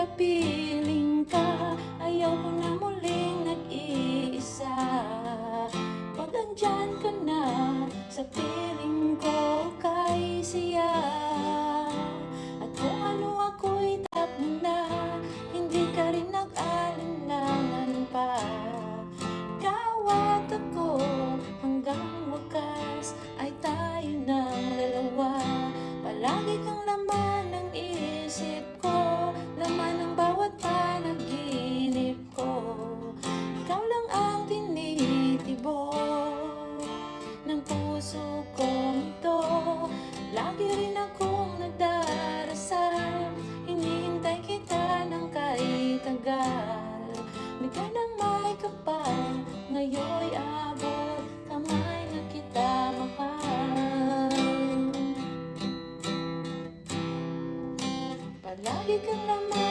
sa piling ka. Ayaw ko na muling nag-iisa. Pag andyan ka na sa piling ko, kay siya. At kung ano ako'y tap na, hindi ka rin nag-alinlangan pa. Ikaw at ako, hanggang wakas ay tayo ng dalawa. Palagi kang laman ng isip ko, laman ng bawat panaginip ko. Ikaw lang ang tinitibok ng puso kong ito. Lagi rin akong nagdarasal, hinihintay kita ng kahit tagal. Di ka nang may kapal, ngayon'y abot kamay na kita mahal. Palagi kang laman